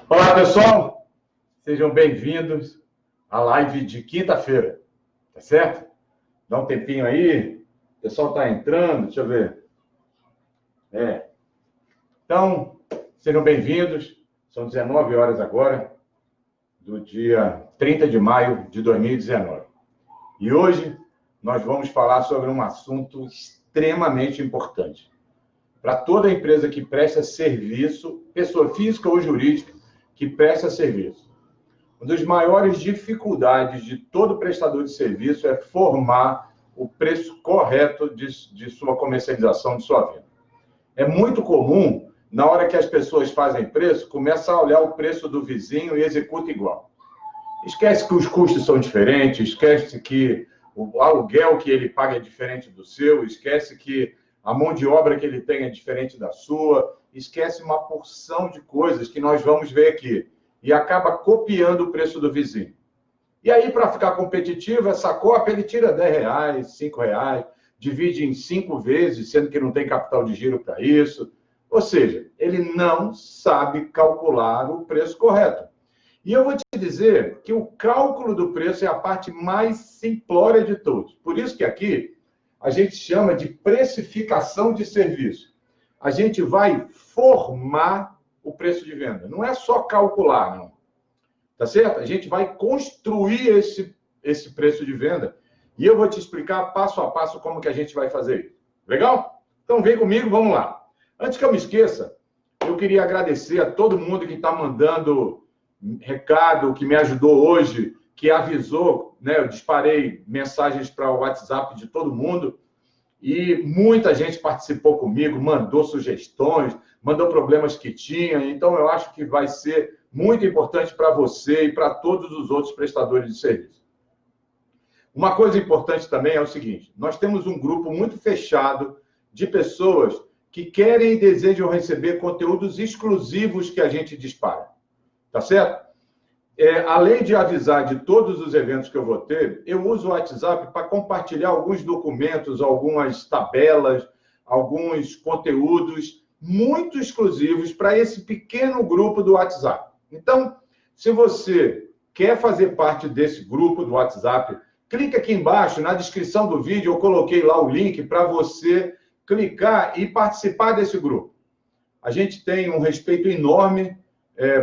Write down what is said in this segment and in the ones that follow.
Olá, pessoal. Sejam bem-vindos à live de quinta-feira. Tá certo? Dá um tempinho aí. O pessoal está entrando. Deixa eu ver. Então, sejam bem-vindos. São 19 horas agora, do dia 30 de maio de 2019. E hoje nós vamos falar sobre um assunto extremamente importante. Para toda empresa que presta serviço, pessoa física ou jurídica que presta serviço. Uma das maiores dificuldades de todo prestador de serviço é formar o preço correto de sua comercialização, de sua venda. É muito comum, na hora que as pessoas fazem preço, começa a olhar o preço do vizinho e executa igual. Esquece que os custos são diferentes, esquece que o aluguel que ele paga é diferente do seu, esquece que a mão de obra que ele tem é diferente da sua, esquece uma porção de coisas que nós vamos ver aqui e acaba copiando o preço do vizinho. E aí, para ficar competitivo, essa cópia ele tira R$10, R$5, divide em 5 vezes, sendo que não tem capital de giro para isso. Ou seja, ele não sabe calcular o preço correto. E eu vou te dizer que o cálculo do preço é a parte mais simplória de todos. Por isso que aqui a gente chama de precificação de serviço. A gente vai formar o preço de venda. Não é só calcular, não. Tá certo? A gente vai construir esse preço de venda. E eu vou te explicar passo a passo como que a gente vai fazer isso. Legal? Então vem comigo, vamos lá. Antes que eu me esqueça, eu queria agradecer a todo mundo que está mandando recado, que me ajudou hoje, que avisou, né? Eu disparei mensagens para o WhatsApp de todo mundo e muita gente participou comigo, mandou sugestões, mandou problemas que tinha. Então, eu acho que vai ser muito importante para você e para todos os outros prestadores de serviço. Uma coisa importante também é o seguinte, nós temos um grupo muito fechado de pessoas que querem e desejam receber conteúdos exclusivos que a gente dispara. Tá certo? Além de avisar de todos os eventos que eu vou ter, eu uso o WhatsApp para compartilhar alguns documentos, algumas tabelas, alguns conteúdos muito exclusivos para esse pequeno grupo do WhatsApp. Então, se você quer fazer parte desse grupo do WhatsApp, clica aqui embaixo, na descrição do vídeo, eu coloquei lá o link para você clicar e participar desse grupo. A gente tem um respeito enorme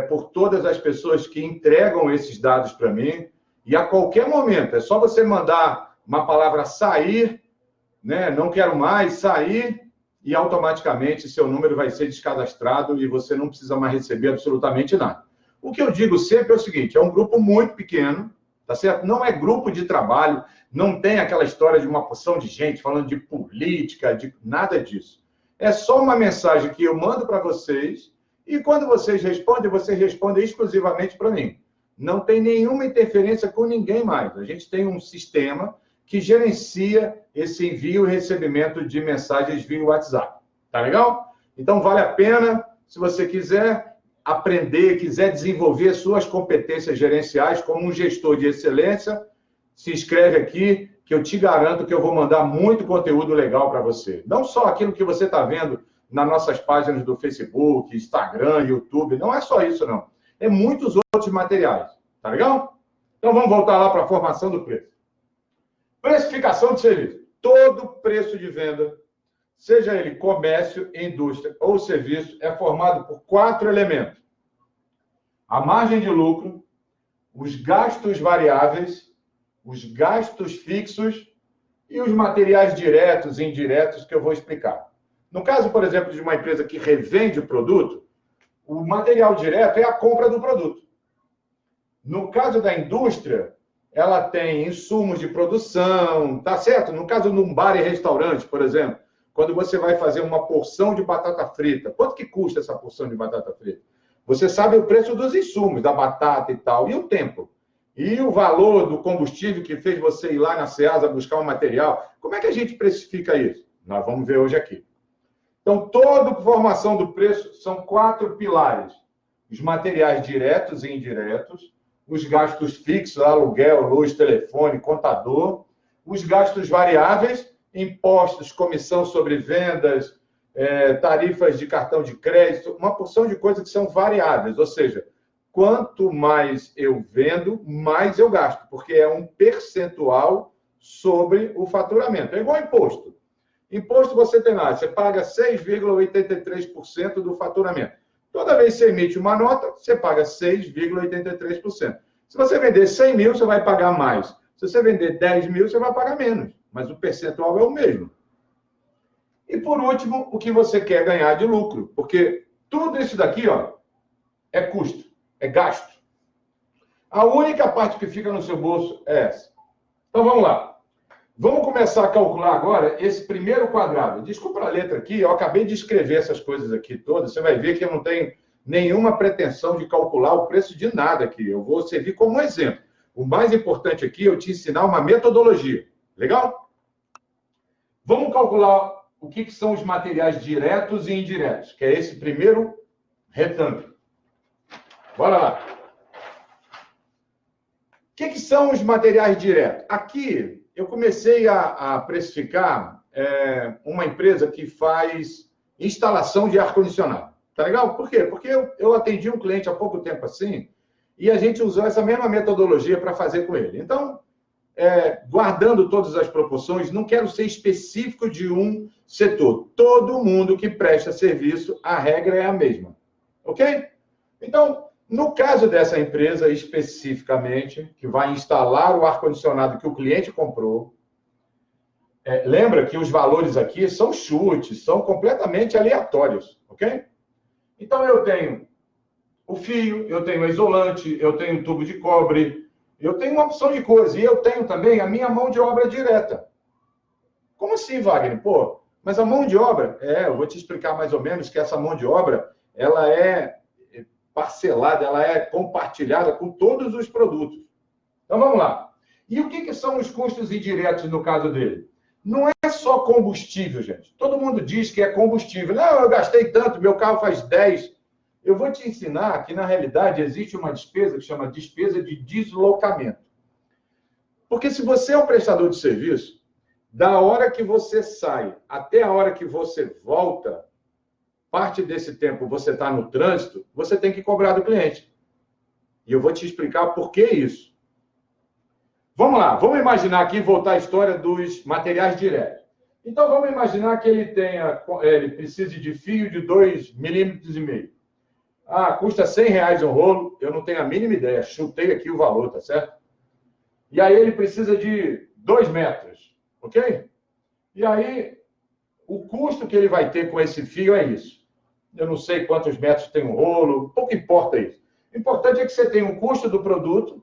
por todas as pessoas que entregam esses dados para mim, e a qualquer momento, é só você mandar uma palavra sair, né? Não quero mais, sair, e automaticamente seu número vai ser descadastrado e você não precisa mais receber absolutamente nada. O que eu digo sempre é o seguinte, é um grupo muito pequeno, tá certo? Não é grupo de trabalho, não tem aquela história de uma porção de gente falando de política, de nada disso. É só uma mensagem que eu mando para vocês. E quando vocês respondem exclusivamente para mim. Não tem nenhuma interferência com ninguém mais. A gente tem um sistema que gerencia esse envio e recebimento de mensagens via WhatsApp. Tá legal? Então, vale a pena, se você quiser aprender, quiser desenvolver suas competências gerenciais como um gestor de excelência, se inscreve aqui, que eu te garanto que eu vou mandar muito conteúdo legal para você. Não só aquilo que você está vendo nas nossas páginas do Facebook, Instagram, YouTube. Não é só isso, não. É muitos outros materiais. Tá legal? Então, vamos voltar lá para a formação do preço. Precificação de serviço. Todo preço de venda, seja ele comércio, indústria ou serviço, é formado por 4 elementos. A margem de lucro, os gastos variáveis, os gastos fixos e os materiais diretos e indiretos que eu vou explicar. No caso, por exemplo, de uma empresa que revende o produto, o material direto é a compra do produto. No caso da indústria, ela tem insumos de produção, tá certo? No caso de um bar e restaurante, por exemplo, quando você vai fazer uma porção de batata frita, quanto que custa essa porção de batata frita? Você sabe o preço dos insumos, da batata e tal, e o tempo. E o valor do combustível que fez você ir lá na Ceasa buscar um material. Como é que a gente precifica isso? Nós vamos ver hoje aqui. Então, toda formação do preço são 4 pilares. Os materiais diretos e indiretos, os gastos fixos, aluguel, luz, telefone, contador, os gastos variáveis, impostos, comissão sobre vendas, tarifas de cartão de crédito, uma porção de coisas que são variáveis, ou seja, quanto mais eu vendo, mais eu gasto, porque é um percentual sobre o faturamento. É igual imposto. Imposto você tem lá, você paga 6,83% do faturamento. Toda vez que você emite uma nota, você paga 6,83%. Se você vender 100 mil, você vai pagar mais. Se você vender 10 mil, você vai pagar menos. Mas o percentual é o mesmo. E, por último, o que você quer ganhar de lucro. Porque tudo isso daqui, ó, é custo, é gasto. A única parte que fica no seu bolso é essa. Então, vamos lá. Vamos começar a calcular agora esse primeiro quadrado. Desculpa a letra aqui, eu acabei de escrever essas coisas aqui todas. Você vai ver que eu não tenho nenhuma pretensão de calcular o preço de nada aqui. Eu vou servir como exemplo. O mais importante aqui é eu te ensinar uma metodologia. Legal? Vamos calcular o que são os materiais diretos e indiretos, que é esse primeiro retângulo. Bora lá. O que são os materiais diretos? Aqui, eu comecei a precificar uma empresa que faz instalação de ar-condicionado. Tá legal? Por quê? Porque eu atendi um cliente há pouco tempo assim, e a gente usou essa mesma metodologia para fazer com ele. Então, guardando todas as proporções, não quero ser específico de um setor. Todo mundo que presta serviço, a regra é a mesma. Ok? Então, no caso dessa empresa especificamente, que vai instalar o ar-condicionado que o cliente comprou, lembra que os valores aqui são chutes, são completamente aleatórios, ok? Então, eu tenho o fio, eu tenho o isolante, eu tenho o tubo de cobre, eu tenho uma opção de coisa, e eu tenho também a minha mão de obra direta. Como assim, Wagner? Pô, mas a mão de obra, eu vou te explicar mais ou menos que essa mão de obra, ela é parcelada, ela é compartilhada com todos os produtos. Então, vamos lá. E o que são os custos indiretos no caso dele? Não é só combustível, gente. Todo mundo diz que é combustível. Não, eu gastei tanto, meu carro faz 10. Eu vou te ensinar que, na realidade, existe uma despesa que chama despesa de deslocamento. Porque se você é um prestador de serviço, da hora que você sai até a hora que você volta, parte desse tempo você está no trânsito, você tem que cobrar do cliente. E eu vou te explicar por que isso. Vamos lá, vamos imaginar aqui, voltar à história dos materiais diretos. Então, vamos imaginar que ele precise de fio de 2,5 milímetros. Custa R$100 um rolo, eu não tenho a mínima ideia, chutei aqui o valor, tá certo? E aí ele precisa de 2 metros, ok? E aí, o custo que ele vai ter com esse fio é isso. Eu não sei quantos metros tem um rolo, pouco importa isso. O importante é que você tem um custo do produto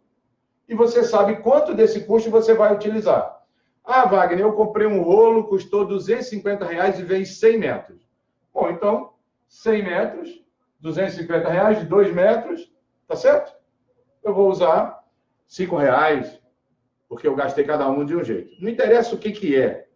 e você sabe quanto desse custo você vai utilizar. Wagner, eu comprei um rolo, custou R$250 e veio 100 metros. Bom, então, 100 metros, R$250, de 2 metros, tá certo? Eu vou usar R$5, porque eu gastei cada um de um jeito. Não interessa o que é.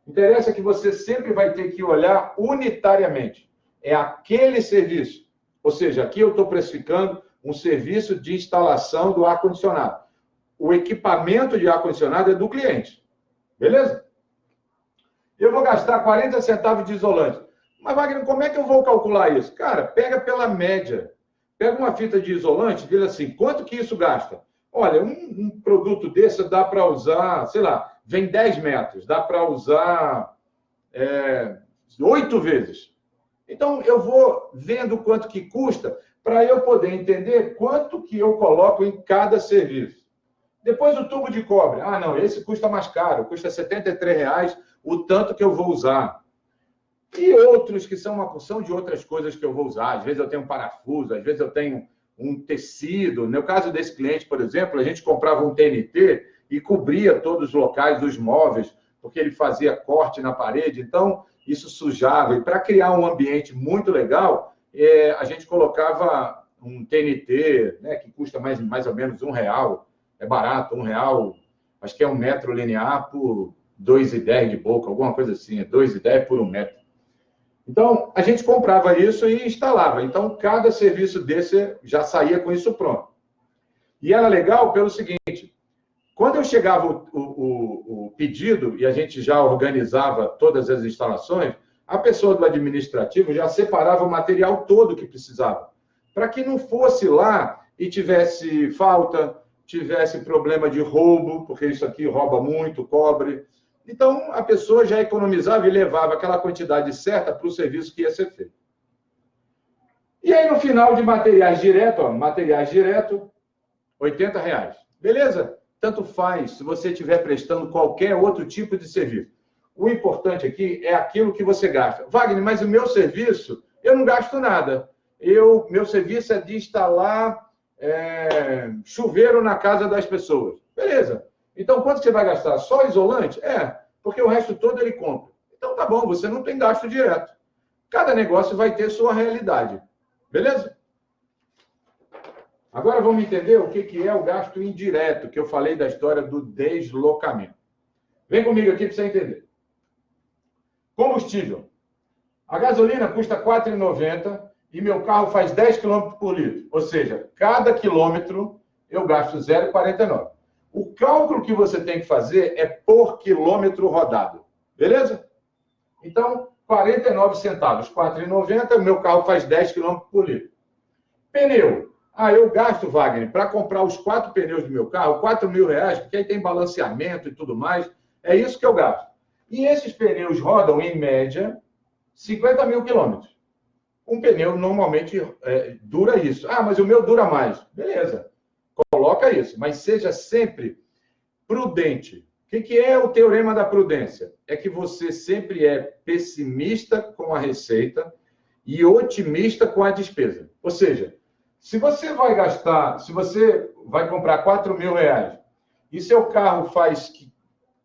Interessa que você sempre vai ter que olhar unitariamente. É aquele serviço. Ou seja, aqui eu estou precificando um serviço de instalação do ar-condicionado. O equipamento de ar-condicionado é do cliente. Beleza? Eu vou gastar 40 centavos de isolante. Mas, Wagner, como é que eu vou calcular isso? Cara, pega pela média. Pega uma fita de isolante e diz assim, quanto que isso gasta? Olha, um produto desse dá para usar, sei lá, vem 10 metros, dá para usar 8 vezes. Então, eu vou vendo quanto que custa para eu poder entender quanto que eu coloco em cada serviço. Depois o tubo de cobre. Não, esse custa mais caro, custa R$73, o tanto que eu vou usar. E outros que são uma porção de outras coisas que eu vou usar. Às vezes eu tenho um parafuso, às vezes eu tenho um tecido. No caso desse cliente, por exemplo, a gente comprava um TNT e cobria todos os locais dos móveis, porque ele fazia corte na parede, então isso sujava. E para criar um ambiente muito legal, a gente colocava um TNT, né, que custa mais ou menos R$1. É barato, R$1, acho que é 1 metro linear por R$2,10 de boca, alguma coisa assim, é R$2,10 por 1 metro. Então, a gente comprava isso e instalava. Então, cada serviço desse já saía com isso pronto. E era legal pelo seguinte, quando eu chegava o pedido e a gente já organizava todas as instalações, a pessoa do administrativo já separava o material todo que precisava, para que não fosse lá e tivesse falta, tivesse problema de roubo, porque isso aqui rouba muito, cobre. Então, a pessoa já economizava e levava aquela quantidade certa para o serviço que ia ser feito. E aí, no final de materiais direto, materiais direto, R$80. Beleza? Tanto faz se você estiver prestando qualquer outro tipo de serviço. O importante aqui é aquilo que você gasta. Wagner, mas o meu serviço, eu não gasto nada. Meu serviço é de instalar chuveiro na casa das pessoas. Beleza. Então, quanto você vai gastar? Só isolante? Porque o resto todo ele compra. Então, tá bom, você não tem gasto direto. Cada negócio vai ter sua realidade. Beleza? Agora vamos entender o que é o gasto indireto, que eu falei da história do deslocamento. Vem comigo aqui para você entender. Combustível. A gasolina custa R$ 4,90 e meu carro faz 10 km por litro. Ou seja, cada quilômetro eu gasto 0,49. O cálculo que você tem que fazer é por quilômetro rodado. Beleza? Então, 49 centavos, 4,90, meu carro faz 10 km por litro. Pneu. Eu gasto, Wagner, para comprar os 4 pneus do meu carro, R$4.000, porque aí tem balanceamento e tudo mais. É isso que eu gasto. E esses pneus rodam, em média, 50 mil quilômetros. Um pneu normalmente dura isso. Mas o meu dura mais. Beleza. Coloca isso. Mas seja sempre prudente. O que é o teorema da prudência? É que você sempre é pessimista com a receita e otimista com a despesa. Ou seja, se você vai comprar R$4.000 e seu carro faz,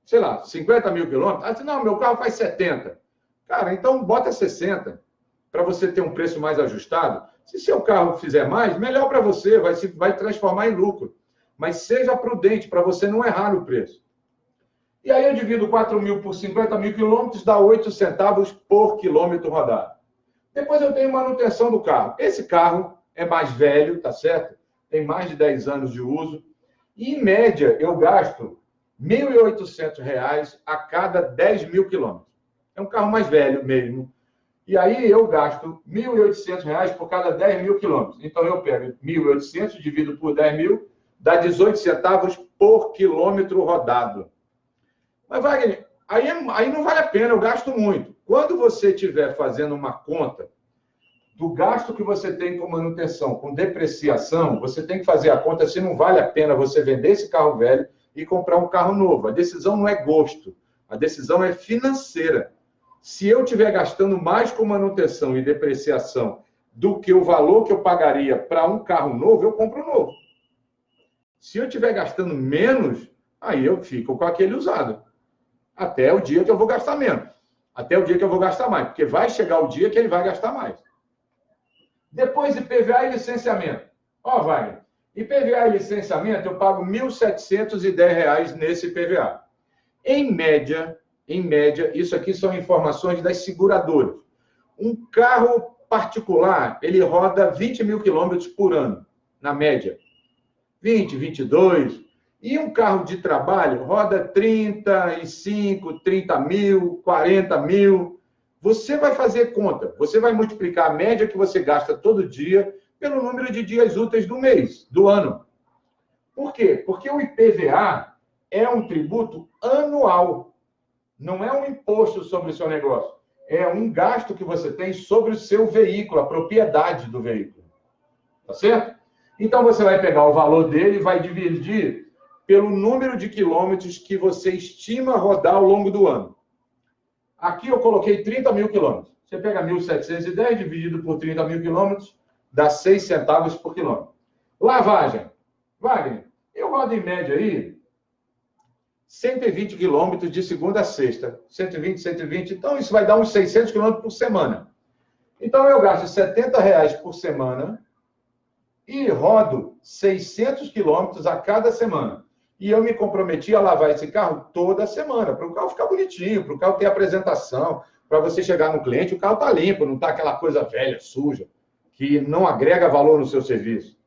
sei lá, 50 mil quilômetros, não, meu carro faz 70. Cara, então bota 60 para você ter um preço mais ajustado. Se seu carro fizer mais, melhor para você, vai transformar em lucro. Mas seja prudente para você não errar no preço. E aí eu divido 4.000 por 50 mil quilômetros, dá 8 centavos por quilômetro rodado. Depois eu tenho manutenção do carro. Esse carro é mais velho, tá certo? Tem mais de 10 anos de uso. E, em média, eu gasto R$ 1.800 a cada 10 mil quilômetros. É um carro mais velho mesmo. E aí eu gasto R$ 1.800 por cada 10 mil quilômetros. Então, eu pego 1.800, divido por 10 mil, dá 18 centavos por quilômetro rodado. Mas, Wagner, aí não vale a pena, eu gasto muito. Quando você estiver fazendo uma conta do gasto que você tem com manutenção, com depreciação, você tem que fazer a conta se não vale a pena você vender esse carro velho e comprar um carro novo. A decisão não é gosto, a decisão é financeira. Se eu estiver gastando mais com manutenção e depreciação do que o valor que eu pagaria para um carro novo, eu compro um novo. Se eu estiver gastando menos, aí eu fico com aquele usado. Até o dia que eu vou gastar menos. Até o dia que eu vou gastar mais. Porque vai chegar o dia que ele vai gastar mais. Depois, IPVA e licenciamento. Wagner, IPVA e licenciamento, eu pago R$ 1.710 nesse IPVA. Em média, isso aqui são informações das seguradoras. Um carro particular, ele roda 20 mil quilômetros por ano, na média. 20, 22. E um carro de trabalho roda 35, 30 mil, 40 mil. Você vai fazer conta, você vai multiplicar a média que você gasta todo dia pelo número de dias úteis do mês, do ano. Por quê? Porque o IPVA é um tributo anual, não é um imposto sobre o seu negócio. É um gasto que você tem sobre o seu veículo, a propriedade do veículo. Tá certo? Então, você vai pegar o valor dele e vai dividir pelo número de quilômetros que você estima rodar ao longo do ano. Aqui eu coloquei 30 mil quilômetros. Você pega 1.710 dividido por 30 mil quilômetros, dá 6 centavos por quilômetro. Lavagem. Wagner, eu rodo em média aí 120 quilômetros de segunda a sexta. 120, 120. Então, isso vai dar uns 600 quilômetros por semana. Então, eu gasto R$70 por semana e rodo 600 quilômetros a cada semana. E eu me comprometi a lavar esse carro toda semana, para o carro ficar bonitinho, para o carro ter apresentação, para você chegar no cliente, o carro está limpo, não está aquela coisa velha, suja, que não agrega valor no seu serviço.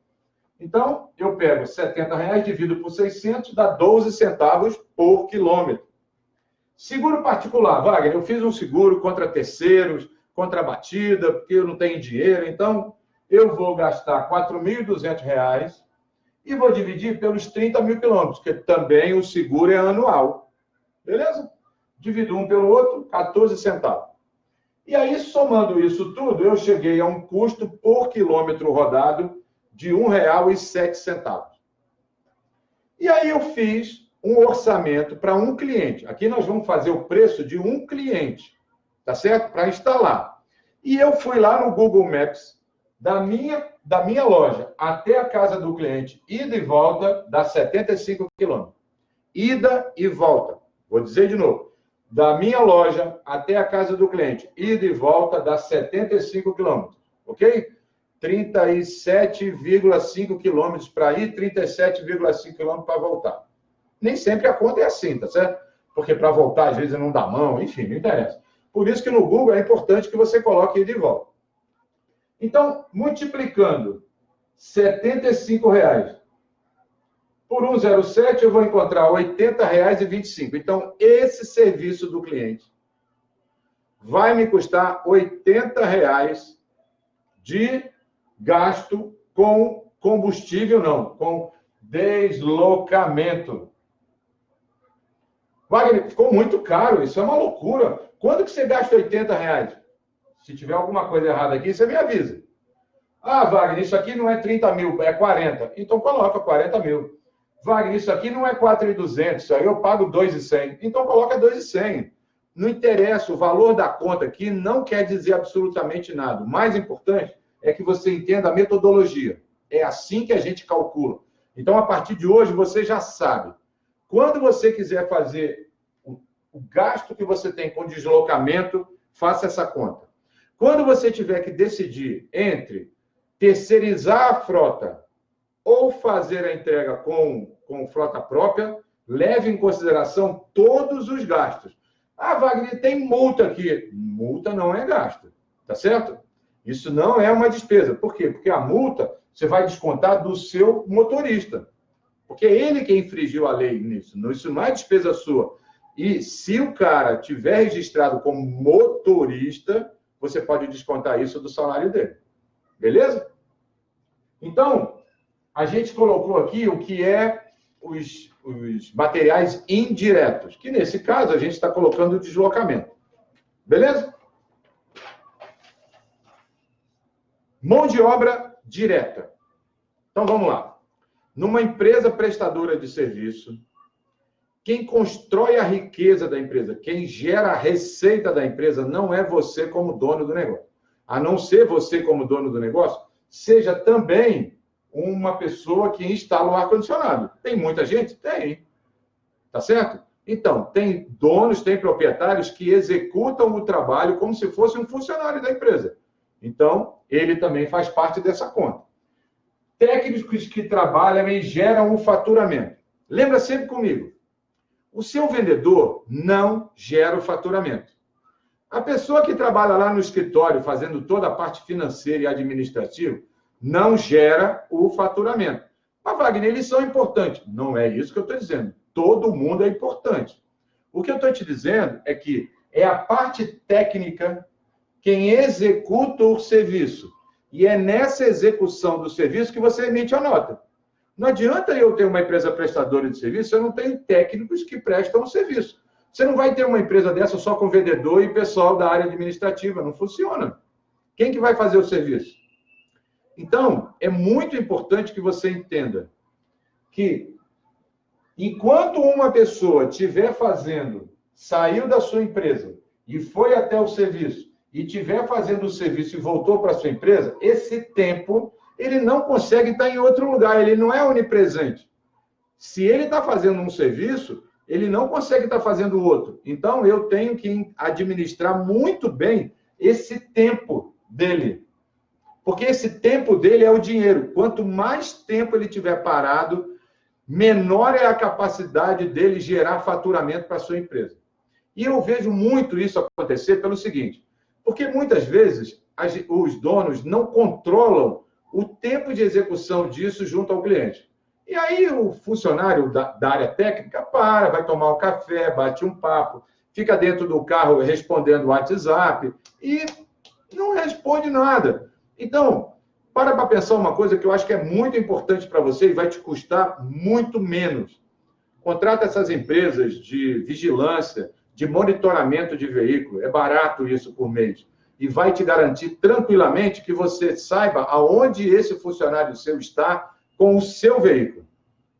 Então, eu pego R$70, divido por 600, dá 12 centavos por quilômetro. Seguro particular, Wagner, eu fiz um seguro contra terceiros, contra batida, porque eu não tenho dinheiro, então eu vou gastar R$ 4.200 e vou dividir pelos 30 mil quilômetros, que também o seguro é anual. Beleza? Divido um pelo outro, 14 centavos. E aí, somando isso tudo, eu cheguei a um custo por quilômetro rodado de R$ 1,07. E aí eu fiz um orçamento para um cliente. Aqui nós vamos fazer o preço de um cliente, tá certo? Para instalar. E eu fui lá no Google Maps da minha loja até a casa do cliente, ida e volta, dá 75 quilômetros. Ida e volta. Vou dizer de novo. Da minha loja até a casa do cliente, ida e volta, dá 75 quilômetros. Ok? 37,5 quilômetros para ir, 37,5 quilômetros para voltar. Nem sempre a conta é assim, tá certo? Porque para voltar, às vezes, não dá mão, enfim, não interessa. Por isso que no Google é importante que você coloque ida e volta. Então, multiplicando R$ 75 por 1,07, eu vou encontrar R$ 80,25. Então, esse serviço do cliente vai me custar R$ 80 de gasto com combustível, não, com deslocamento. Wagner, ficou muito caro, isso é uma loucura. Quando que você gasta R$ 80? Se tiver alguma coisa errada aqui, você me avisa. Ah, Wagner, isso aqui não é 30 mil, é 40. Então coloca 40 mil. Wagner, isso aqui não é 4.200, isso aí eu pago 2.100. Então coloca 2.100. Não interessa, o valor da conta aqui não quer dizer absolutamente nada. O mais importante é que você entenda a metodologia. É assim que a gente calcula. Então, a partir de hoje, você já sabe. Quando você quiser fazer o gasto que você tem com deslocamento, faça essa conta. Quando você tiver que decidir entre terceirizar a frota ou fazer a entrega com frota própria, leve em consideração todos os gastos. Ah, Wagner, tem multa aqui. Multa não é gasto, tá certo? Isso não é uma despesa. Por quê? Porque a multa você vai descontar do seu motorista. Porque é ele que infringiu a lei nisso. Isso não é despesa sua. E se o cara tiver registrado como motorista, você pode descontar isso do salário dele. Beleza? Então, a gente colocou aqui o que é os materiais indiretos, que nesse caso a gente está colocando o deslocamento. Beleza? Mão de obra direta. Então, vamos lá. Numa empresa prestadora de serviço, quem constrói a riqueza da empresa, quem gera a receita da empresa, não é você como dono do negócio. A não ser você como dono do negócio, seja também uma pessoa que instala o ar-condicionado. Tem muita gente? Tem. Tá certo? Então, tem donos, tem proprietários que executam o trabalho como se fosse um funcionário da empresa. Então, ele também faz parte dessa conta. Técnicos que trabalham e geram o faturamento. Lembra sempre comigo. O seu vendedor não gera o faturamento. A pessoa que trabalha lá no escritório, fazendo toda a parte financeira e administrativa, não gera o faturamento. Mas, Wagner, eles são importantes. Não é isso que eu estou dizendo. Todo mundo é importante. O que eu estou te dizendo é que é a parte técnica quem executa o serviço. E é nessa execução do serviço que você emite a nota. Não adianta eu ter uma empresa prestadora de serviço, eu não tenho técnicos que prestam o serviço. Você não vai ter uma empresa dessa só com vendedor e pessoal da área administrativa. Não funciona. Quem que vai fazer o serviço? Então, é muito importante que você entenda que enquanto uma pessoa estiver fazendo, saiu da sua empresa e foi até o serviço, e estiver fazendo o serviço e voltou para a sua empresa, esse tempo ele não consegue estar em outro lugar, ele não é onipresente. Se ele está fazendo um serviço, ele não consegue estar fazendo outro. Então, eu tenho que administrar muito bem esse tempo dele. Porque esse tempo dele é o dinheiro. Quanto mais tempo ele tiver parado, menor é a capacidade dele gerar faturamento para a sua empresa. E eu vejo muito isso acontecer pelo seguinte, porque muitas vezes os donos não controlam o tempo de execução disso junto ao cliente. E aí o funcionário da área técnica vai tomar um café, bate um papo, fica dentro do carro respondendo o WhatsApp e não responde nada. Então, Para pensar uma coisa que eu acho que é muito importante para você e vai te custar muito menos. Contrata essas empresas de vigilância, de monitoramento de veículo. É barato isso por mês. E vai te garantir tranquilamente que você saiba aonde esse funcionário seu está com o seu veículo.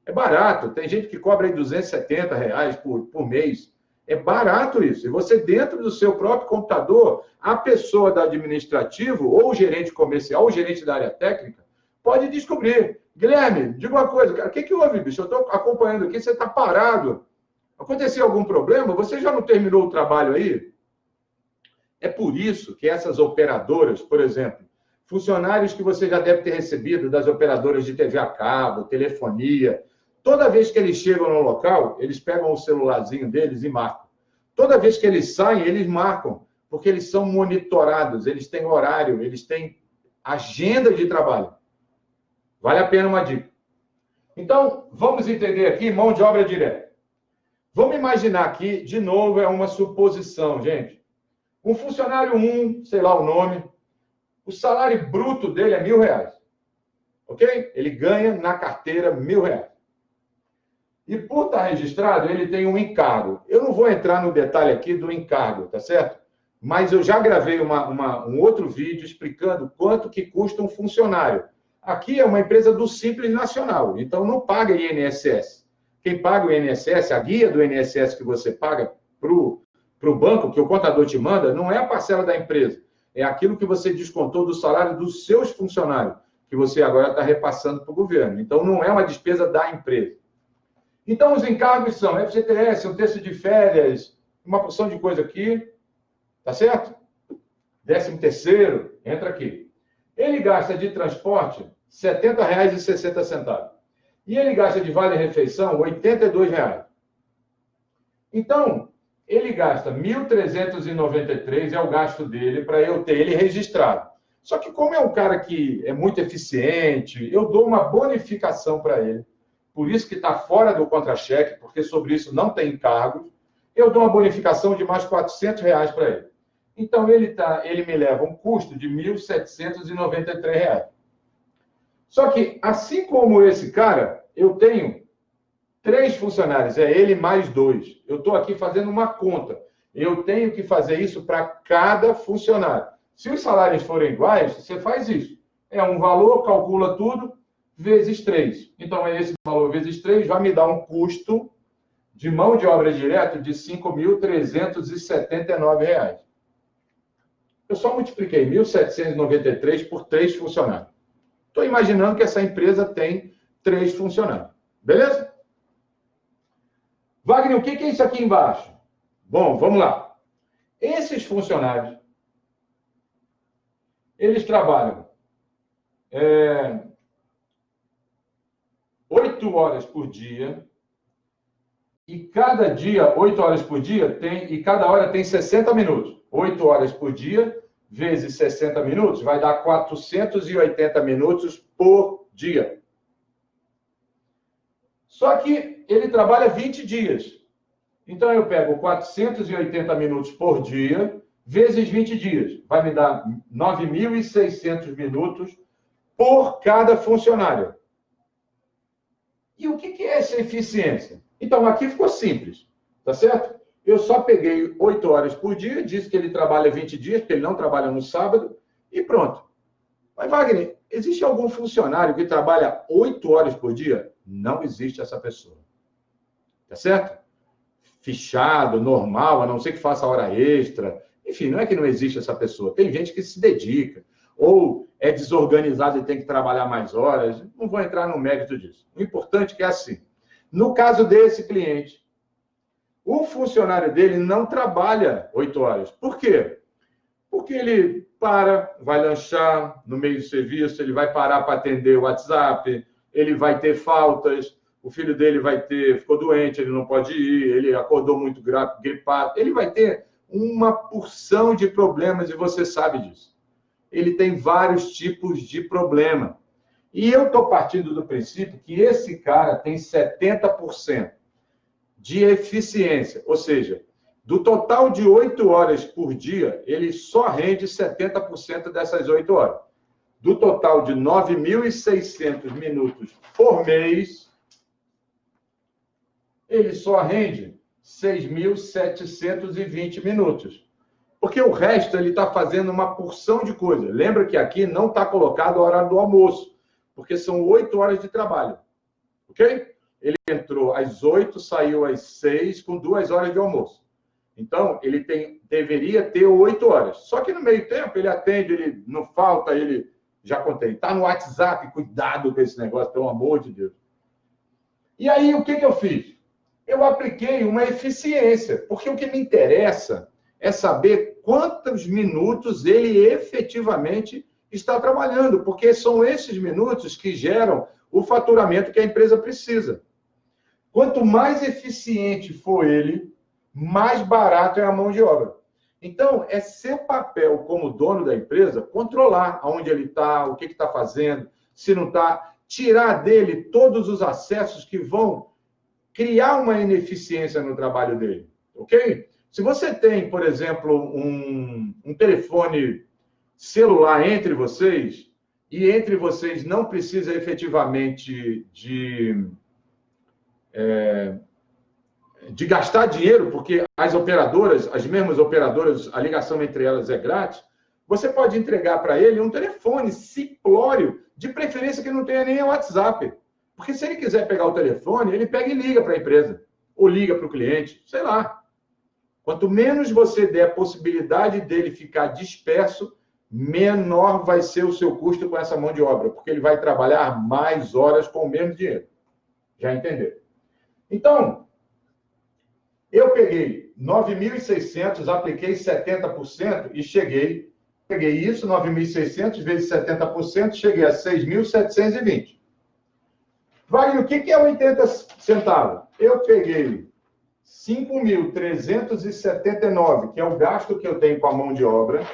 É barato. Tem gente que cobra aí R$270 por mês. É barato isso. E você, dentro do seu próprio computador, a pessoa do administrativo, ou o gerente comercial, ou o gerente da área técnica, pode descobrir. Guilherme, diga uma coisa, cara, o que houve, bicho? Eu estou acompanhando aqui, você está parado. Aconteceu algum problema? Você já não terminou o trabalho aí? É por isso que essas operadoras, por exemplo, funcionários que você já deve ter recebido das operadoras de TV a cabo, telefonia, toda vez que eles chegam no local, eles pegam o celularzinho deles e marcam. Toda vez que eles saem, eles marcam, porque eles são monitorados, eles têm horário, eles têm agenda de trabalho. Vale a pena uma dica. Então, vamos entender aqui mão de obra direta. Vamos imaginar aqui, de novo, é uma suposição, gente. Um funcionário 1, sei lá o nome, o salário bruto dele é R$1.000. Ok? Ele ganha na carteira R$1.000. E por estar registrado, ele tem um encargo. Eu não vou entrar no detalhe aqui do encargo, tá certo? Mas eu já gravei um outro vídeo explicando quanto que custa um funcionário. Aqui é uma empresa do Simples Nacional, então não paga INSS. Quem paga o INSS, a guia do INSS que você paga para o banco, que o contador te manda, não é a parcela da empresa. É aquilo que você descontou do salário dos seus funcionários, que você agora está repassando para o governo. Então, não é uma despesa da empresa. Então, os encargos são FGTS, um terço de férias, uma porção de coisa aqui, tá certo? 13º, entra aqui. Ele gasta de transporte R$ 70,60. E ele gasta de vale-refeição R$ 82,00. Então, ele gasta R$ 1.393, é o gasto dele, para eu ter ele registrado. Só que como é um cara que é muito eficiente, eu dou uma bonificação para ele. Por isso que está fora do contra-cheque, porque sobre isso não tem encargos. Eu dou uma bonificação de mais R$ 400 para ele. Então, ele me leva um custo de R$ 1.793. Só que, assim como esse cara, eu tenho 3 funcionários, é ele mais 2. Eu estou aqui fazendo uma conta. Eu tenho que fazer isso para cada funcionário. Se os salários forem iguais, você faz isso. É um valor, calcula tudo, vezes 3. Então, esse valor vezes 3 vai me dar um custo de mão de obra direta de R$ 5.379. Eu só multipliquei 1.793 por 3 funcionários. Estou imaginando que essa empresa tem 3 funcionários. Beleza? Wagner, o que é isso aqui embaixo? Bom, vamos lá. Esses funcionários, eles trabalham 8 horas por dia, e cada dia, 8 horas por dia, e cada hora tem 60 minutos. 8 horas por dia, vezes 60 minutos, vai dar 480 minutos por dia. Só que ele trabalha 20 dias. Então, eu pego 480 minutos por dia, vezes 20 dias. Vai me dar 9.600 minutos por cada funcionário. E o que é essa eficiência? Então, aqui ficou simples, tá certo? Eu só peguei 8 horas por dia, disse que ele trabalha 20 dias, porque ele não trabalha no sábado, e pronto. Mas, Wagner, existe algum funcionário que trabalha 8 horas por dia? Não existe essa pessoa. Tá certo? Fichado, normal, a não ser que faça hora extra. Enfim, não é que não existe essa pessoa. Tem gente que se dedica, ou é desorganizado e tem que trabalhar mais horas. Não vou entrar no mérito disso. O importante é que é assim. No caso desse cliente, o funcionário dele não trabalha 8 horas. Por quê? Porque ele vai lanchar no meio do serviço, ele vai parar para atender o WhatsApp, ele vai ter faltas, o filho dele ficou doente, ele não pode ir, ele acordou muito gripado, ele vai ter uma porção de problemas e você sabe disso. Ele tem vários tipos de problema. E eu estou partindo do princípio que esse cara tem 70% de eficiência, ou seja, do total de 8 horas por dia, ele só rende 70% dessas 8 horas. do total de 9.600 minutos por mês, ele só rende 6.720 minutos. Porque o resto ele está fazendo uma porção de coisa. Lembra que aqui não está colocado a hora do almoço, porque são 8 horas de trabalho. Ok? Ele entrou às 8, saiu às 6, com 2 horas de almoço. Então, ele deveria ter 8 horas. Só que no meio tempo, ele atende, ele não falta, ele... Já contei. Está no WhatsApp, cuidado com esse negócio, pelo amor de Deus. E aí, o que eu fiz? Eu apliquei uma eficiência, porque o que me interessa é saber quantos minutos ele efetivamente está trabalhando, porque são esses minutos que geram o faturamento que a empresa precisa. Quanto mais eficiente for ele, mais barato é a mão de obra. Então, é seu papel como dono da empresa controlar aonde ele está, o que está fazendo, se não está, tirar dele todos os acessos que vão criar uma ineficiência no trabalho dele, ok? Se você tem, por exemplo, um telefone celular entre vocês, e entre vocês não precisa efetivamente de gastar dinheiro, porque as operadoras, as mesmas operadoras, a ligação entre elas é grátis, você pode entregar para ele um telefone simplório, de preferência que não tenha nem WhatsApp. Porque se ele quiser pegar o telefone, ele pega e liga para a empresa, ou liga para o cliente, sei lá. Quanto menos você der a possibilidade dele ficar disperso, menor vai ser o seu custo com essa mão de obra, porque ele vai trabalhar mais horas com o mesmo dinheiro. Já entenderam? Então, eu peguei 9.600, apliquei 70% e peguei isso, 9.600 vezes 70%, cheguei a 6.720. Wagner, o que é 80 centavos? Eu peguei 5.379, que é o gasto que eu tenho com a mão de obra,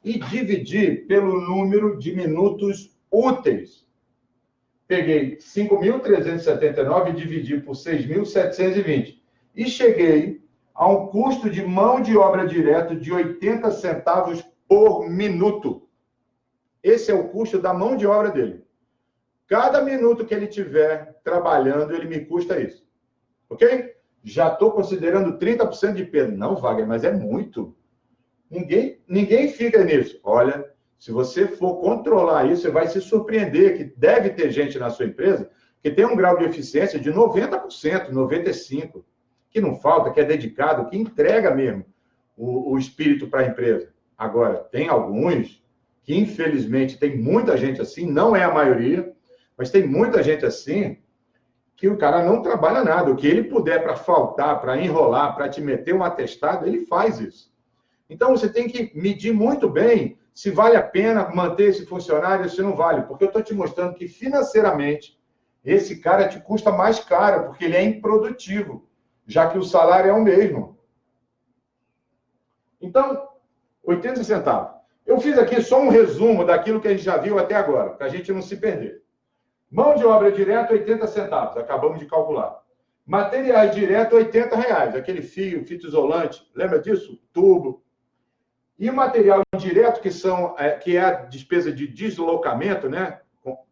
e dividi pelo número de minutos úteis. Peguei 5.379 e dividi por 6.720. E cheguei a um custo de mão de obra direto de 80 centavos por minuto. Esse é o custo da mão de obra dele. Cada minuto que ele tiver trabalhando, ele me custa isso. Ok? Já estou considerando 30% de perda. Não, Wagner, mas é muito. Ninguém fica nisso. Olha, se você for controlar isso, você vai se surpreender que deve ter gente na sua empresa que tem um grau de eficiência de 90%, 95%, que não falta, que é dedicado, que entrega mesmo o espírito para a empresa. Agora, tem alguns que, infelizmente, tem muita gente assim, não é a maioria, mas tem muita gente assim que o cara não trabalha nada. O que ele puder para faltar, para enrolar, para te meter um atestado, ele faz isso. Então, você tem que medir muito bem se vale a pena manter esse funcionário ou se não vale. Porque eu estou te mostrando que, financeiramente, esse cara te custa mais caro, porque ele é improdutivo, já que o salário é o mesmo. Então, 80 centavos. Eu fiz aqui só um resumo daquilo que a gente já viu até agora, para a gente não se perder. Mão de obra direta, 80 centavos. Acabamos de calcular. Materiais direto, R$80. Aquele fita isolante. Lembra disso? Tubo. E o material indireto, que é a despesa de deslocamento, né? Com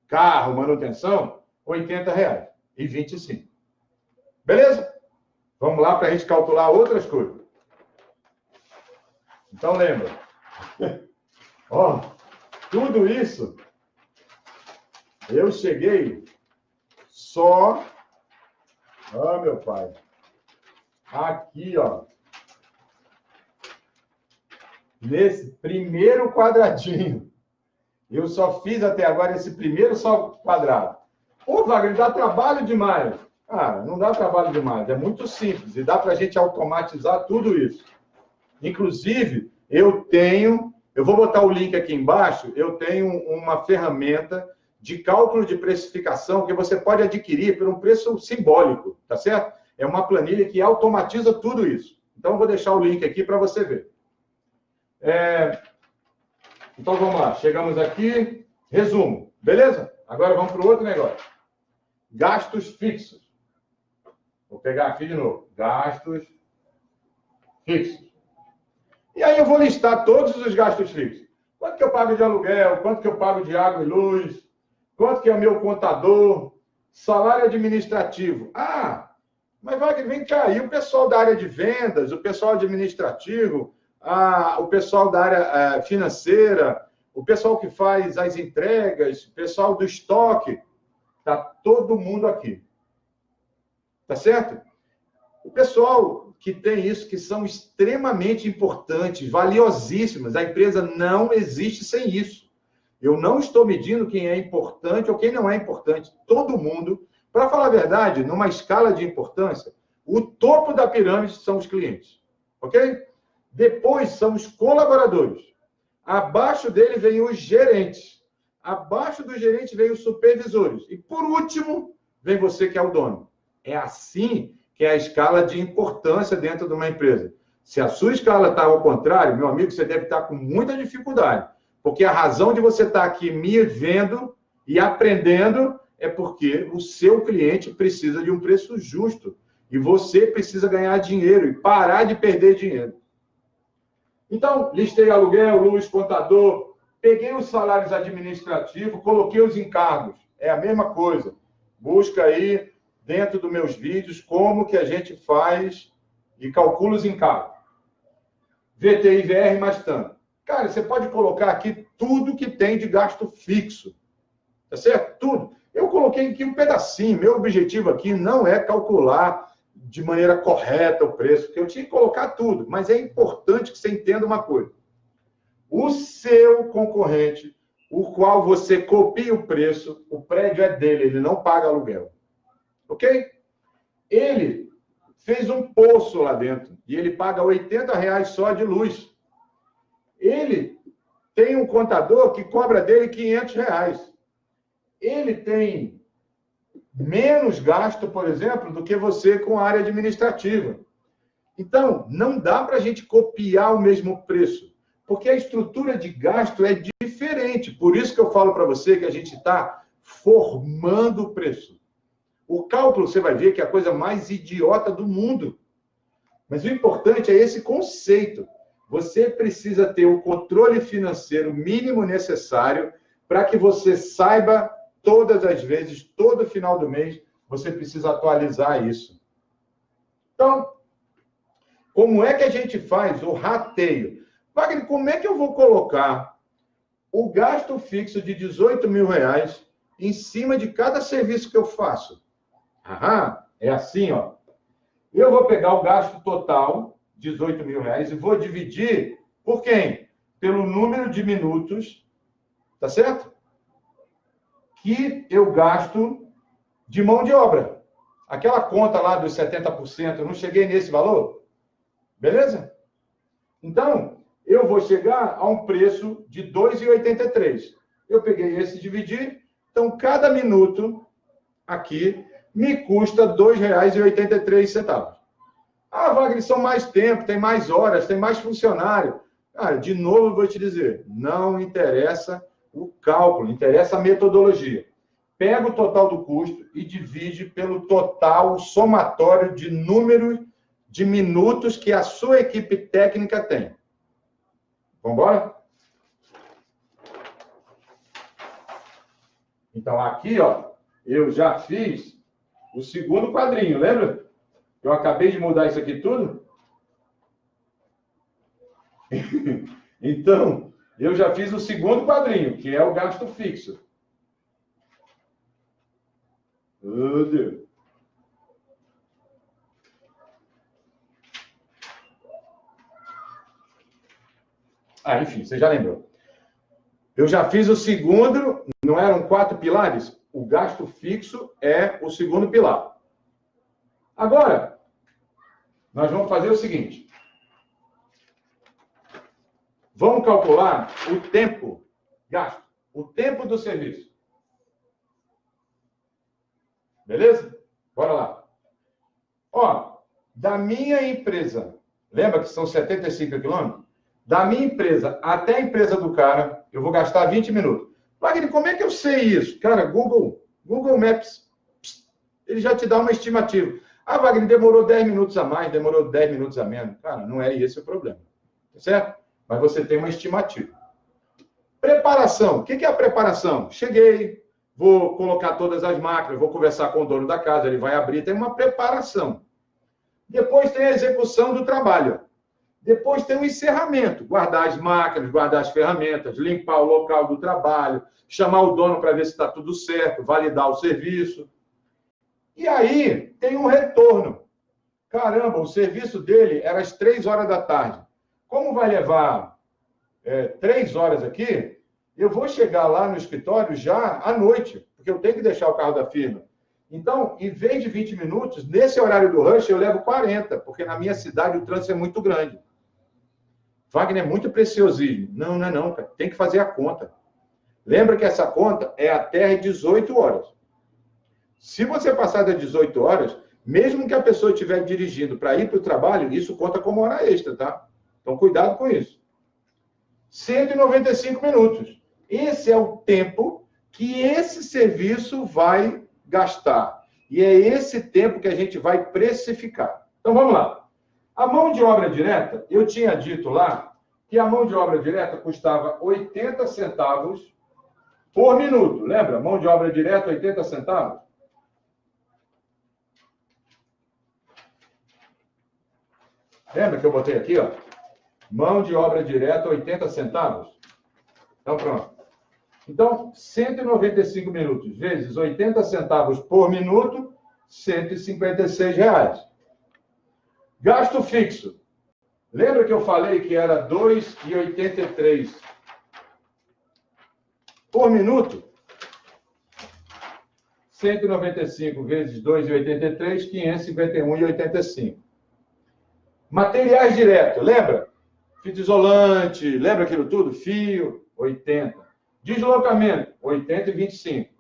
carro, manutenção, R$80. E 25. Beleza? Vamos lá para a gente calcular outras coisas. Então, lembra. Ó, tudo isso... Eu cheguei só... Ó, meu pai. Aqui, ó. Nesse primeiro quadradinho. Eu só fiz até agora esse primeiro só quadrado. Pô, Wagner, dá trabalho demais. Cara, não dá trabalho demais. É muito simples. E dá para a gente automatizar tudo isso. Inclusive, eu vou botar o link aqui embaixo. Eu tenho uma ferramenta de cálculo de precificação que você pode adquirir por um preço simbólico, tá certo? É uma planilha que automatiza tudo isso. Então, eu vou deixar o link aqui para você ver. Então, vamos lá. Chegamos aqui. Resumo. Beleza? Agora vamos para o outro negócio. Gastos fixos. Vou pegar aqui de novo. Gastos fixos. E aí eu vou listar todos os gastos fixos. Quanto que eu pago de aluguel? Quanto que eu pago de água e luz? Quanto que é o meu contador? Salário administrativo. Ah, mas vem cá. E o pessoal da área de vendas, o pessoal administrativo, o pessoal da área financeira, o pessoal que faz as entregas, o pessoal do estoque. Está todo mundo aqui. Tá certo? O pessoal que tem isso, que são extremamente importantes, valiosíssimas. A empresa não existe sem isso. Eu não estou medindo quem é importante ou quem não é importante. Todo mundo, para falar a verdade, numa escala de importância, o topo da pirâmide são os clientes. Ok? Depois são os colaboradores. Abaixo dele vem os gerentes. Abaixo do gerente vem os supervisores. E por último, vem você que é o dono. É assim que é a escala de importância dentro de uma empresa. Se a sua escala está ao contrário, meu amigo, você deve estar com muita dificuldade. Porque a razão de você estar aqui me vendo e aprendendo é porque o seu cliente precisa de um preço justo. E você precisa ganhar dinheiro e parar de perder dinheiro. Então, listei aluguel, luz, contador, peguei os salários administrativos, coloquei os encargos. É a mesma coisa. Busca aí, dentro dos meus vídeos, como que a gente faz e calcula os encargos. VTI, VR, mais tanto. Cara, você pode colocar aqui tudo que tem de gasto fixo. Tá certo? Tudo. Eu coloquei aqui um pedacinho. Meu objetivo aqui não é calcular de maneira correta o preço, porque eu tinha que colocar tudo. Mas é importante que você entenda uma coisa. O seu concorrente, o qual você copia o preço, o prédio é dele, ele não paga aluguel. Ok? Ele fez um poço lá dentro e ele paga R$80 só de luz. Ele tem um contador que cobra dele R$500. Ele tem menos gasto, por exemplo, do que você com a área administrativa. Então, não dá para a gente copiar o mesmo preço, porque a estrutura de gasto é diferente. Por isso que eu falo para você que a gente está formando o preço. O cálculo, você vai ver que é a coisa mais idiota do mundo. Mas o importante é esse conceito. Você precisa ter o controle financeiro mínimo necessário para que você saiba todas as vezes, todo final do mês, você precisa atualizar isso. Então, como é que a gente faz o rateio? Wagner, como é que eu vou colocar o gasto fixo de R$18 mil em cima de cada serviço que eu faço? É assim, ó. Eu vou pegar o gasto total, R$18 mil, e vou dividir por quem? Pelo número de minutos, tá certo? Que eu gasto de mão de obra. Aquela conta lá dos 70%, eu não cheguei nesse valor? Beleza? Então, eu vou chegar a um preço de R$ 2,83. Eu peguei esse e dividi. Então, cada minuto aqui me custa R$ 2,83. Ah, Wagner, são mais tempo, tem mais horas, tem mais funcionário. Cara, de novo eu vou te dizer, não interessa o cálculo, interessa a metodologia. Pega o total do custo e divide pelo total somatório de número de minutos que a sua equipe técnica tem. Vamos embora? Então, aqui, ó, eu já fiz o segundo quadrinho, lembra? Eu acabei de mudar isso aqui tudo. Então, eu já fiz o segundo quadrinho, que é o gasto fixo. Oh, Deus. Enfim, você já lembrou. Eu já fiz o segundo, não eram 4 pilares? O gasto fixo é o segundo pilar. Agora, nós vamos fazer o seguinte. Vamos calcular o tempo gasto, o tempo do serviço. Beleza? Bora lá. Ó, da minha empresa, lembra que são 75 quilômetros? Da minha empresa até a empresa do cara, eu vou gastar 20 minutos. Wagner, como é que eu sei isso? Cara, Google Maps, ele já te dá uma estimativa. Wagner, demorou 10 minutos a mais, demorou 10 minutos a menos. Cara, não é esse o problema. Tá certo? Mas você tem uma estimativa. Preparação. O que é a preparação? Cheguei, vou colocar todas as máquinas, vou conversar com o dono da casa, ele vai abrir, tem uma preparação. Depois tem a execução do trabalho. Depois tem o encerramento, guardar as máquinas, guardar as ferramentas, limpar o local do trabalho, chamar o dono para ver se está tudo certo, validar o serviço. E aí tem um retorno. Caramba, o serviço dele era às 3 horas da tarde. Como vai levar 3 horas aqui, eu vou chegar lá no escritório já à noite, porque eu tenho que deixar o carro da firma. Então, em vez de 20 minutos, nesse horário do rush, eu levo 40, porque na minha cidade o trânsito é muito grande. Wagner, é muito preciosismo. Não, não é não, cara. Tem que fazer a conta. Lembra que essa conta é até 18 horas. Se você passar das 18 horas, mesmo que a pessoa estiver dirigindo para ir para o trabalho, isso conta como hora extra, tá? Então, cuidado com isso. 195 minutos. Esse é o tempo que esse serviço vai gastar. E é esse tempo que a gente vai precificar. Então, vamos lá. A mão de obra direta, eu tinha dito lá que a mão de obra direta custava 80 centavos por minuto. Lembra? Mão de obra direta, 80 centavos? Lembra que eu botei aqui, ó? Mão de obra direta, 80 centavos? Então, pronto. Então, 195 minutos vezes 80 centavos por minuto, R$ 156. Gasto fixo. Lembra que eu falei que era R$ 2,83 por minuto? 195 vezes 2,83, 551,85. Materiais diretos, lembra? Fita isolante, lembra aquilo tudo? Fio, 80. Deslocamento, 80,25.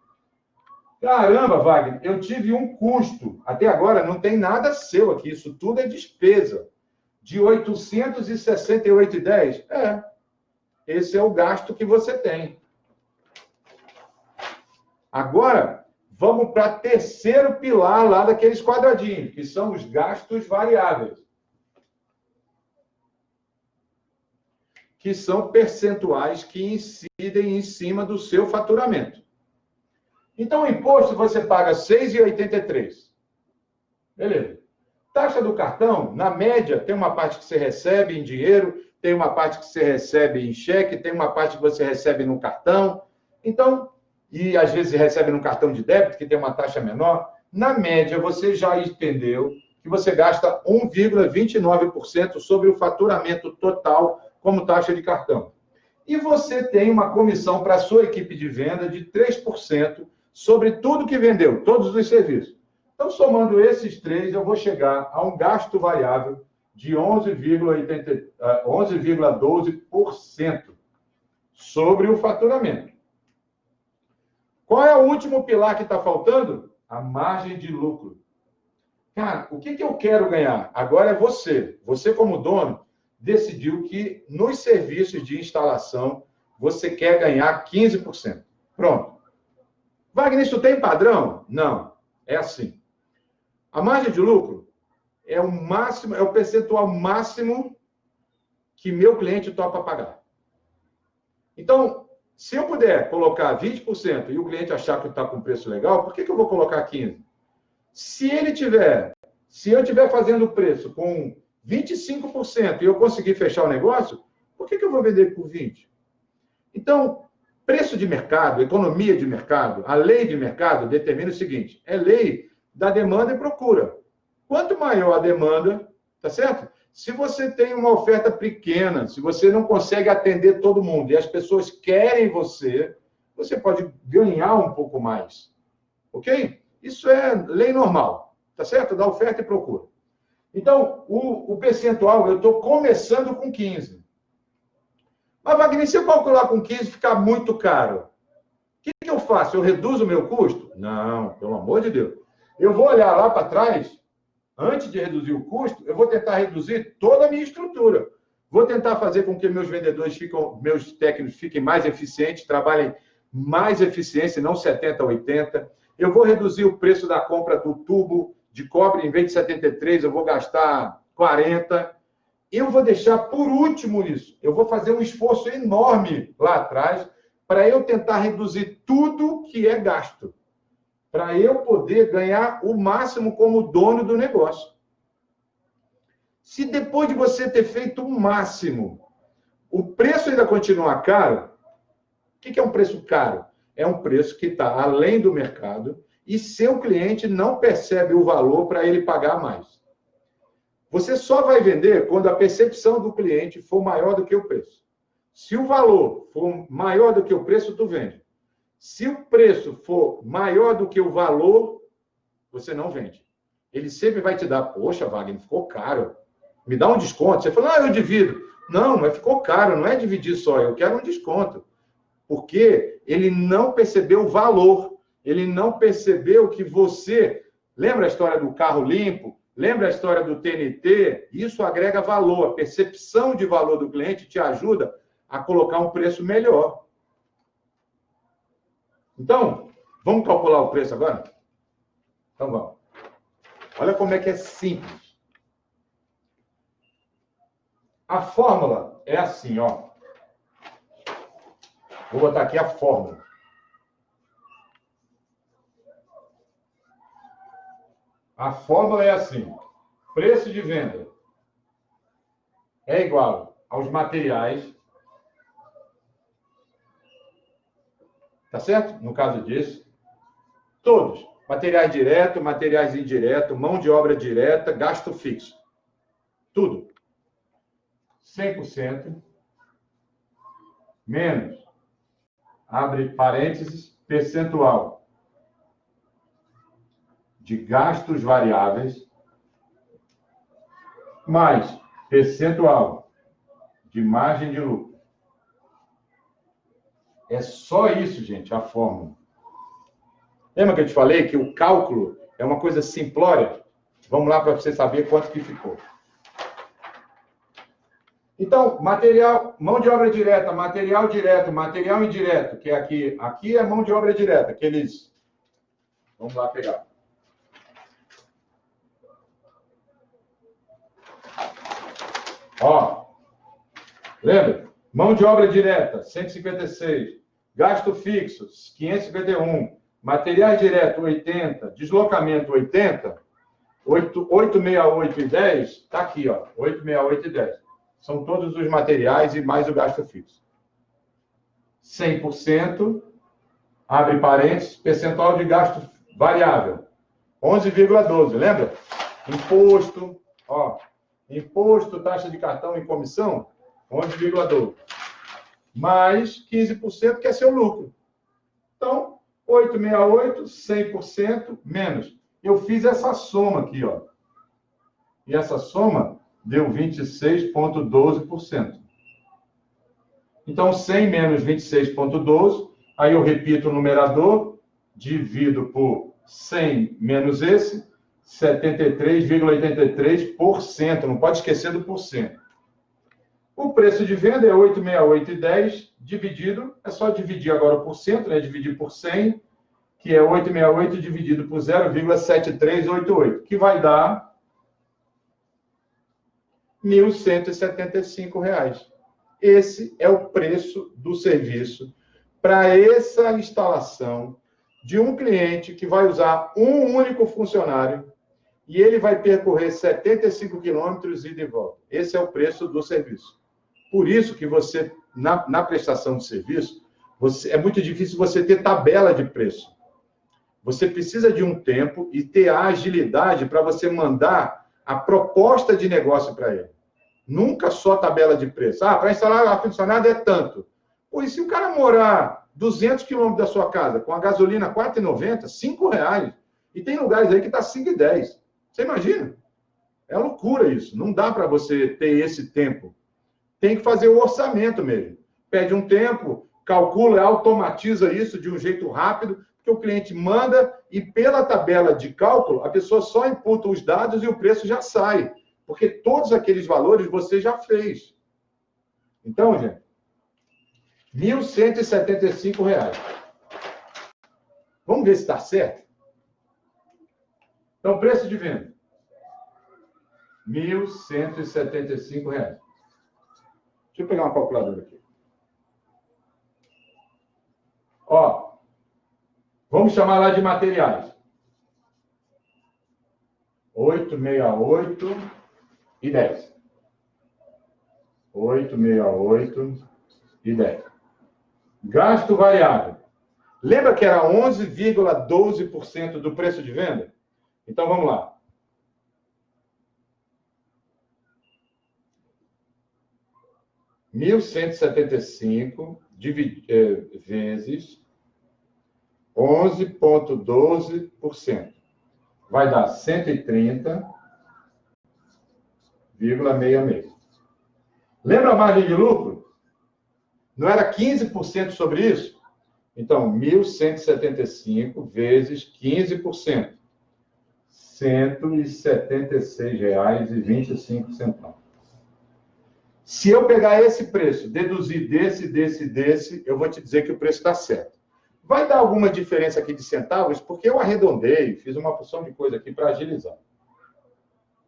Caramba, Wagner, eu tive um custo. Até agora não tem nada seu aqui, isso tudo é despesa. De 868,10? Esse é o gasto que você tem. Agora, vamos para o terceiro pilar lá daqueles quadradinhos, que são os gastos variáveis. Que são percentuais que incidem em cima do seu faturamento. Então, o imposto você paga 6,83. Beleza. Taxa do cartão, na média, tem uma parte que você recebe em dinheiro, tem uma parte que você recebe em cheque, tem uma parte que você recebe no cartão. Então, e às vezes recebe no cartão de débito, que tem uma taxa menor. Na média, você já entendeu que você gasta 1,29% sobre o faturamento total como taxa de cartão. E você tem uma comissão para a sua equipe de venda de 3% sobre tudo que vendeu, todos os serviços. Então, somando esses três, eu vou chegar a um gasto variável de 11,12% sobre o faturamento. Qual é o último pilar que está faltando? A margem de lucro. Cara, o que eu quero ganhar? Agora é você. Você, como dono, decidiu que nos serviços de instalação você quer ganhar 15%. Pronto. Wagner, isso tem padrão? Não. É assim. A margem de lucro é o máximo, é o percentual máximo que meu cliente topa pagar. Então, se eu puder colocar 20% e o cliente achar que está com preço legal, por que eu vou colocar 15%? Se eu estiver fazendo o preço com 25% e eu conseguir fechar o negócio, por que eu vou vender por 20%? Então, preço de mercado, economia de mercado, a lei de mercado determina o seguinte, é lei da demanda e procura. Quanto maior a demanda, tá certo? Se você tem uma oferta pequena, se você não consegue atender todo mundo e as pessoas querem você, você pode ganhar um pouco mais. Ok? Isso é lei normal, tá certo? Da oferta e procura. Então, o percentual, eu estou começando com 15%. Mas, Wagner, se eu calcular com 15%, ficar muito caro, o que eu faço? Eu reduzo o meu custo? Não, pelo amor de Deus. Eu vou olhar lá para trás, antes de reduzir o custo, eu vou tentar reduzir toda a minha estrutura. Vou tentar fazer com que meus vendedores meus técnicos fiquem mais eficientes, trabalhem mais eficiência, não 70, 80. Eu vou reduzir o preço da compra do tubo de cobre, em vez de 73, eu vou gastar 40. eu vou deixar por último isso. Eu vou fazer um esforço enorme lá atrás para eu tentar reduzir tudo que é gasto, para eu poder ganhar o máximo como dono do negócio. Se depois de você ter feito o máximo, o preço ainda continuar caro, o que é um preço caro? É um preço que está além do mercado e seu cliente não percebe o valor para ele pagar mais. Você só vai vender quando a percepção do cliente for maior do que o preço. Se o valor for maior do que o preço, tu vende. Se o preço for maior do que o valor, você não vende. Ele sempre vai te dar, poxa, Wagner, ficou caro. Me dá um desconto. Você fala, eu divido. Não, mas ficou caro, não é dividir só, eu quero um desconto. Porque ele não percebeu o valor. Ele não percebeu que você... Lembra a história do carro limpo? Lembra a história do TNT? Isso agrega valor. A percepção de valor do cliente te ajuda a colocar um preço melhor. Então, vamos calcular o preço agora? Então, vamos. Olha como é que é simples. A fórmula é assim, ó. Vou botar aqui a fórmula. A fórmula é assim. Preço de venda é igual aos materiais. Tá certo? No caso disso, todos. Materiais direto, materiais indireto, mão de obra direta, gasto fixo. Tudo. 100% menos, abre parênteses, percentual de gastos variáveis, mais percentual de margem de lucro. É só isso, gente, a fórmula. Lembra que eu te falei que o cálculo é uma coisa simplória? Vamos lá para você saber quanto que ficou. Então, material, mão de obra direta, material direto, material indireto, que é aqui. Aqui é mão de obra direta, aqueles... Vamos lá pegar. Ó, lembra? Mão de obra direta, 156. Gasto fixo, 551. Materiais direto, 80. Deslocamento, 80. 868 e 10, está aqui, ó. 868 e 10. São todos os materiais e mais o gasto fixo. 100%, abre parênteses, percentual de gasto variável. 11,12, lembra? Imposto, ó. Imposto, taxa de cartão e comissão, 11,12. Mais 15% que é seu lucro. Então, 868, 100% menos. Eu fiz essa soma aqui, ó. E essa soma deu 26,12%. Então, 100 menos 26,12, aí eu repito o numerador, divido por 100 menos esse, 73,83%. Não pode esquecer do porcento. O preço de venda é 868,10 dividido, é só dividir agora por cento, né? Dividir por 100, que é 868 dividido por 0,7388, que vai dar R$ 1.175. Esse é o preço do serviço para essa instalação de um cliente que vai usar um único funcionário e ele vai percorrer 75 quilômetros ida e volta. Esse é o preço do serviço. Por isso que você, na prestação de serviço, é muito difícil você ter tabela de preço. Você precisa de um tempo e ter a agilidade para você mandar a proposta de negócio para ele. Nunca só tabela de preço. Para instalar ar-condicionado é tanto. Pô, e se o cara morar 200 quilômetros da sua casa, com a gasolina R$ 4,90, R$ 5,00, e tem lugares aí que está R$ 5,10. Você imagina? É loucura isso. Não dá para você ter esse tempo. Tem que fazer o orçamento mesmo. Pede um tempo, calcula, automatiza isso de um jeito rápido, que o cliente manda e pela tabela de cálculo, a pessoa só imputa os dados e o preço já sai. Porque todos aqueles valores você já fez. Então, gente, R$ 1.175. Vamos ver se está certo? Então, preço de venda. R$ 1.175. Deixa eu pegar uma calculadora aqui. Ó, vamos chamar lá de materiais. 868 e 10. 868 e 10. Gasto variável. Lembra que era 11,12% do preço de venda? Então, vamos lá. R$ 1.175 vezes 11,12%. Vai dar 130,66. Lembra a margem de lucro? Não era 15% sobre isso? Então, 1.175 vezes 15%. R$ 176,25. Se eu pegar esse preço, deduzir desse, eu vou te dizer que o preço está certo. Vai dar alguma diferença aqui de centavos, porque eu arredondei, fiz uma porção de coisa aqui para agilizar.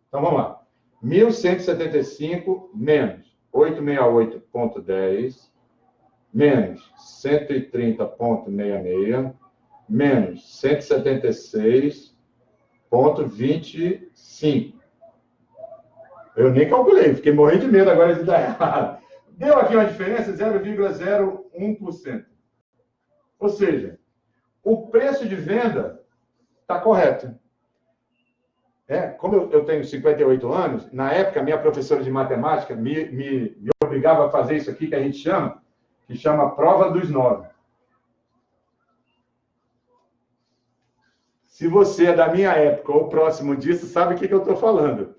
Então, vamos lá. 1.175 menos 868,10 menos 130,66 menos 176,25. Eu nem calculei, fiquei morrendo de medo agora de dar errado. Deu aqui uma diferença, 0,01%. Ou seja, o preço de venda está correto. Como eu tenho 58 anos, na época, minha professora de matemática me obrigava a fazer isso aqui que a gente chama prova dos 9. Se você é da minha época ou próximo disso, sabe o que eu estou falando.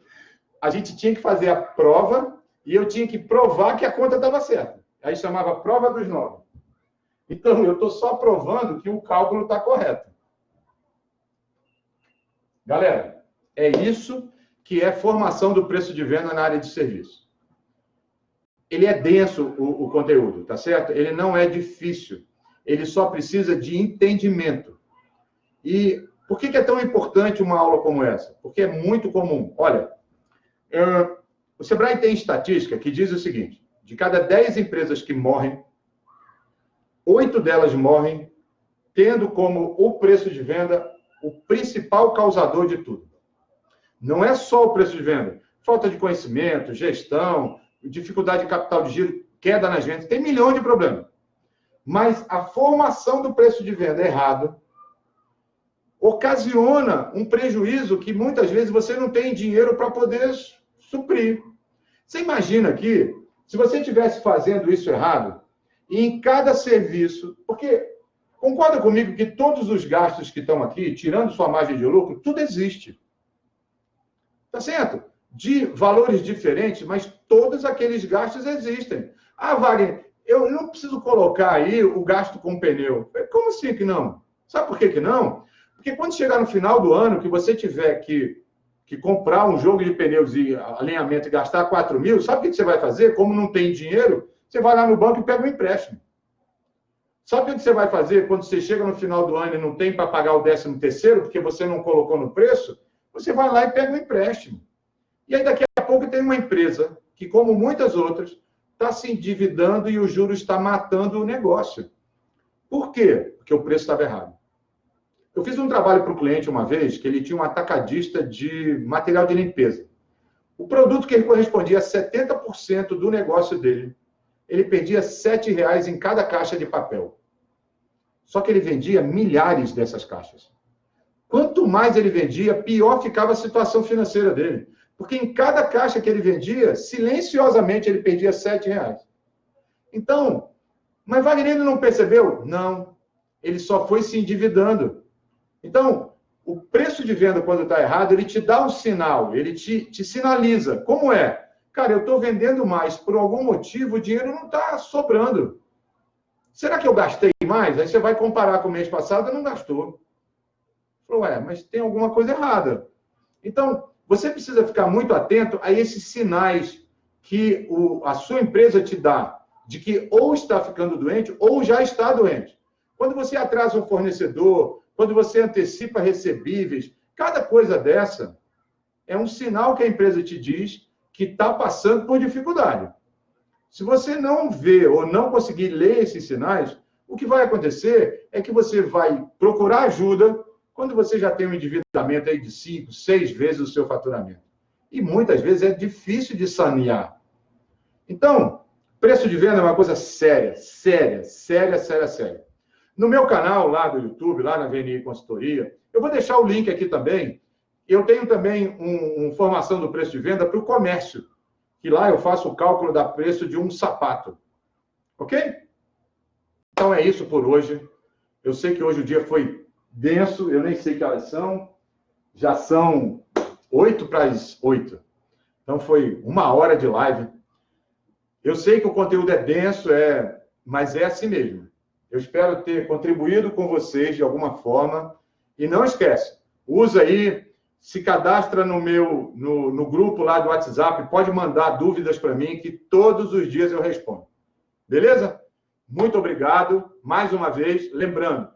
A gente tinha que fazer a prova e eu tinha que provar que a conta estava certa. Aí chamava prova dos 9. Então, eu estou só provando que o cálculo está correto. Galera, é isso que é formação do preço de venda na área de serviço. Ele é denso, o conteúdo, tá certo? Ele não é difícil. Ele só precisa de entendimento. E por que é tão importante uma aula como essa? Porque é muito comum. Olha, o Sebrae tem estatística que diz o seguinte: de cada 10 empresas que morrem, 8 delas morrem tendo como o preço de venda o principal causador de tudo. Não é só o preço de venda. Falta de conhecimento, gestão, dificuldade de capital de giro, queda nas vendas, tem milhões de problemas. Mas a formação do preço de venda errado ocasiona um prejuízo que muitas vezes você não tem dinheiro para poder suprir. Você imagina que, se você estivesse fazendo isso errado, e em cada serviço, porque concorda comigo que todos os gastos que estão aqui, tirando sua margem de lucro, tudo existe. Tá certo? De valores diferentes, mas todos aqueles gastos existem. Ah, Wagner, eu não preciso colocar aí o gasto com pneu. Como assim que não? Sabe por que não? Porque quando chegar no final do ano, que você tiver que comprar um jogo de pneus e alinhamento e gastar 4 mil, sabe o que você vai fazer? Como não tem dinheiro, você vai lá no banco e pega um empréstimo. Sabe o que você vai fazer quando você chega no final do ano e não tem para pagar o 13º, porque você não colocou no preço? Você vai lá e pega um empréstimo. E aí, daqui a pouco, tem uma empresa que, como muitas outras, está se endividando e o juros está matando o negócio. Por quê? Porque o preço estava errado. Eu fiz um trabalho para o cliente uma vez, que ele tinha um atacadista de material de limpeza. O produto que ele correspondia a 70% do negócio dele, ele perdia R$ 7,00 em cada caixa de papel. Só que ele vendia milhares dessas caixas. Quanto mais ele vendia, pior ficava a situação financeira dele. Porque em cada caixa que ele vendia, silenciosamente ele perdia R$ 7,00. Então, mas Wagner não percebeu? Não. Ele só foi se endividando. Então, o preço de venda, quando está errado, ele te dá um sinal, ele te sinaliza. Como é? Cara, eu estou vendendo mais, por algum motivo, o dinheiro não está sobrando. Será que eu gastei mais? Aí você vai comparar com o mês passado e não gastou. Falou, mas tem alguma coisa errada. Então, você precisa ficar muito atento a esses sinais que a sua empresa te dá, de que ou está ficando doente ou já está doente. Quando você atrasa um fornecedor, quando você antecipa recebíveis, cada coisa dessa, é um sinal que a empresa te diz que está passando por dificuldade. Se você não vê ou não conseguir ler esses sinais, o que vai acontecer é que você vai procurar ajuda quando você já tem um endividamento aí de 5, 6 vezes o seu faturamento. E muitas vezes é difícil de sanear. Então, preço de venda é uma coisa séria. No meu canal lá do YouTube, lá na VNI Consultoria, eu vou deixar o link aqui também. Eu tenho também uma formação do preço de venda para o comércio, que lá eu faço o cálculo da preço de um sapato. Ok? Então é isso por hoje. Eu sei que hoje o dia foi denso, eu nem sei que horas são. Já são 8 para as 8. Então foi 1 hora de live. Eu sei que o conteúdo é denso, mas é assim mesmo. Eu espero ter contribuído com vocês de alguma forma. E não esquece, usa aí, se cadastra no grupo lá do WhatsApp, pode mandar dúvidas para mim, que todos os dias eu respondo. Beleza? Muito obrigado, mais uma vez. Lembrando,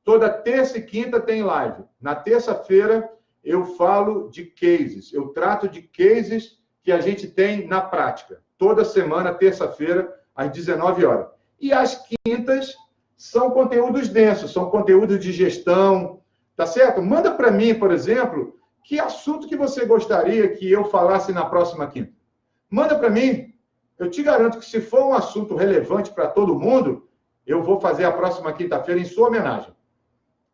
toda terça e quinta tem live. Na terça-feira eu falo de cases, eu trato de cases que a gente tem na prática. Toda semana, terça-feira, às 19 horas. E as quintas são conteúdos densos, são conteúdos de gestão, tá certo? Manda para mim, por exemplo, que assunto que você gostaria que eu falasse na próxima quinta. Manda para mim. Eu te garanto que se for um assunto relevante para todo mundo, eu vou fazer a próxima quinta-feira em sua homenagem.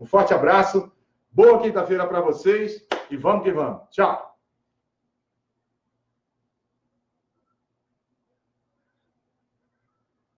Um forte abraço, boa quinta-feira para vocês e vamos que vamos. Tchau!